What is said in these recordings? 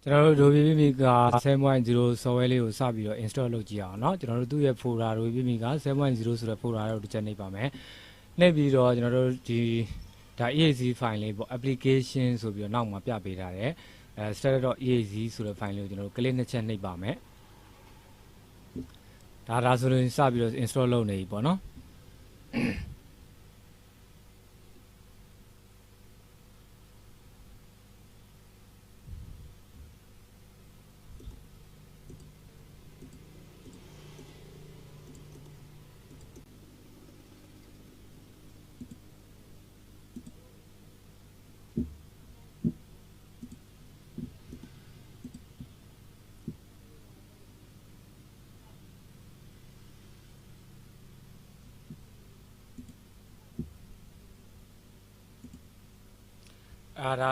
ကျွန်တော်တို့ Adobe Pagemaker 7.0 software လေးကိုစပြီးတော့ install လုပ်ကြည့်အောင်เนาะကျွန်တော်တို့သူ့ရဲ့ folder Adobe Pagemaker 7.0 ဆိုတဲ့ folder ကိုတစ်ချက်နှိပ်ပါမယ်နှိပ်ပြီးတော့ကျွန်တော်တို့ဒီဒါ exe file လေးပေါ့ application ဆိုပြီးတော့နောက်မှာပြပေးထားတယ်start.exe ဆိုတဲ့ file လေးကိုကျွန်တော်တို့ click နှစ်ချက်နှိပ်ပါမယ်ဒါဆိုရင်စပြီးတော့ install လုပ်နေပြီပေါ့เนาะ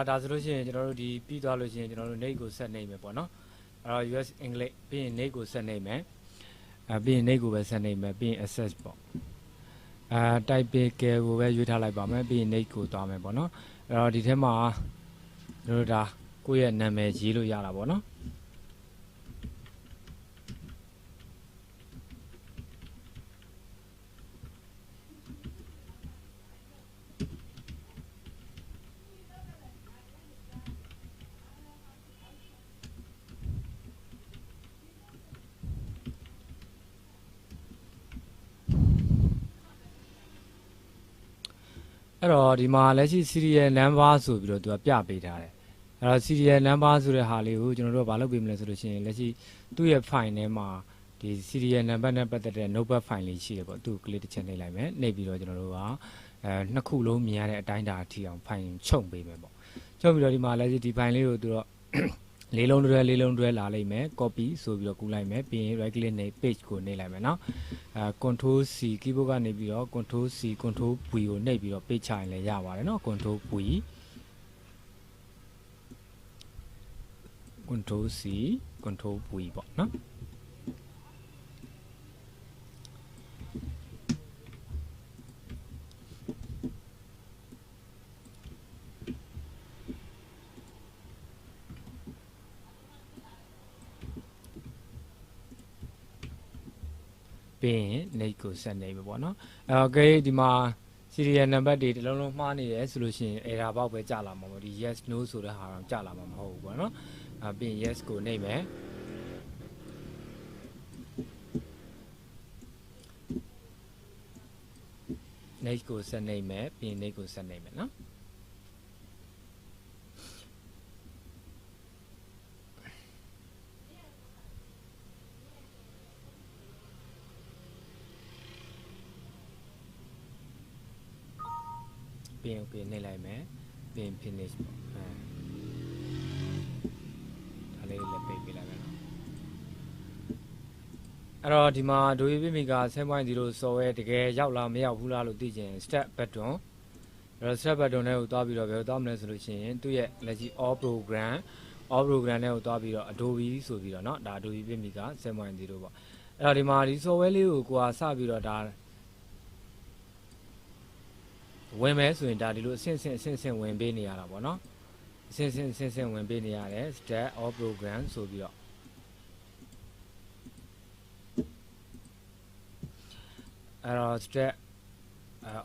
ဒါဆိုလို့ရှိရင်ကျွန်တော်တို့ဒီပြီးသွားလို့ရှိရင်ကျွန်တော်တို့ nate ကိုဆက်နေမယ်ပေါ့နော်အဲ့တော့ US English ပြီးရင် nate ကိုဆက်နေမယ်ပြီးရင် nate ကိုပဲဆက်နေမယ်ပြီးရင် access ပေါ့type ကိုပဲရွေးထားလိုက်ပါမယ်ပြီးရင် nate ကိုသွားမယ်ပေါ့နော်အဲ့တော့ဒီထဲမှာကျွန်တော်တို့ဒါကိုယ့်ရဲ့နာမည်ရေးလို့ရတာပေါ့နော်အဲ့တော့ဒီမှာလက်ရှိ serial number ဆိုပြီးတော့သူကပြပေးထားတယ်အဲ့တော့ serial number ဆိုတဲ့ဟာလေးကိုကျွန်တော်တို့ကဘာလုပ်ပေးမလဲဆိုလို့ရှိရင်လက်ရှိသူ့ရဲ့ file ထဲမှာဒီ serial number နဲ့ပတ်သက်တဲ့ notepad file လေးရှိတယ်ပေါ့သူ့ click တစ်ချက်နှိပ်လိုက်မယ်နှိပ်ပြီးတော့ကျွန်တော်တို့ကနှစ်ခုလုံးမြင်ရတဲ့အတိုင်းတာအထိအောင် file ချုပ်ပေးမယ်ပေါ့ချုပ်ပြီးတော့ဒီမှာလက်ရှိဒီ file လေးကိုသူတော့လေးလုံးတွဲလာလိုက်မယ် copy ဆိုပြီးတော့ကူးလိုက်မယ်ပြီးရင် right click နဲ့ page ကိုနှိပ်လိုက်မယ်เนาะcontrol C keyboard ကနေပြီးတော့ control C control V ကိုနှိပ်ပြီးတော့ page ချရင်လည်းရပါတယ်เนาะ control V control C control V ပေါ့เนาะပြီးရင် nate ကိုဆက်နေပြီပေါ့နော်โอเคဒီမှာ serial number တွေတစ်လုံးလုံးမှားနေတယ်ဆိုလို့ရှိရင် error ပေါက်ပဲကြာလာမှာပေါ့ဒီ yes no ဆိုတဲ့ဟာတော့ကြာလာမှာမဟုတ်ဘူးပေါ့နော်ပြီးရင် yes ကိုနှိပ်မယ်nate ကိုဆက်နှိပ်မယ်ပြီးရင် nate ကိုဆက်နှိပ်မယ်နော်ပြီးရင်နှိပ်လိုက်မယ်ပြီးရင် finish ပေါ့ဒါလေးလည်းပိတ်ပေးလိုက်မယ်နော်အဲ့တော့ဒီမှာ Adobe Pagemaker 7.0 software တကယ်ရောက်လားမရောက်ဘူးလားလို့သိချင် step button အဲ့တော့ step button နဲ့ကိုသွားပြီးတော့ဘယ်လိုသွားမလဲဆိုလို့ရှိရင်သူ့ရဲ့လက်ရှိ all program နဲ့ကိုသွားပြီးတော့ Adobe ဆိုပြီးတော့เนาะဒါ Adobe Pagemaker 7.0 ပေါ့အဲ့တော့ဒီမှာဒီ software လေးကိုစပြီးတော့ဒါဝင်မယ်ဆိုရင်ဒါဒီလိုအဆင့်ဆင့်ဝင်ပေးနေရတာပေါ့နော်အဆင့်ဆင့်ဝင်ပေးနေရတယ် step all program ဆိုပြီးတော့အဲ့တော့ step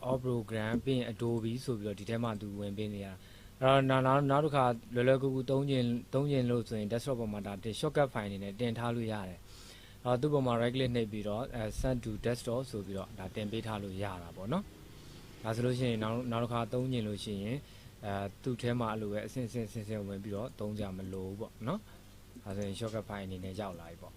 all program ပြီးရင် Adobe ဆိုပြီးတော့ဒီထဲမှာသူဝင်ပေးနေရတာအဲ့တော့နောက်တစ်ခါလွယ်ကူသုံးကျင်လို့ဆိုရင် desktop ပေါ်မှာဒါ shortcut file အနေနဲ့တင်ထားလို့ရတယ်အဲ့တော့သူ့ပေါ်မှာ right click နှိပ်ပြီးတော့send to desktop ဆိုပြီးတော့ဒါတင်ပေးထားလို့ရတာပေါ့နော်ဒါဆိုလို့ရှိရင်နောက်တစ်ခါသုံးကျင်လို့ရှိရင်သူ့ထဲမှာအဲ့လိုပဲအဆင့်ဝင်ပြီးတော့သုံးကြမလို့ပေါ့နော်ဒါဆိုရင် shortcut file အနေနဲ့ရောက်လာပြီပေါ့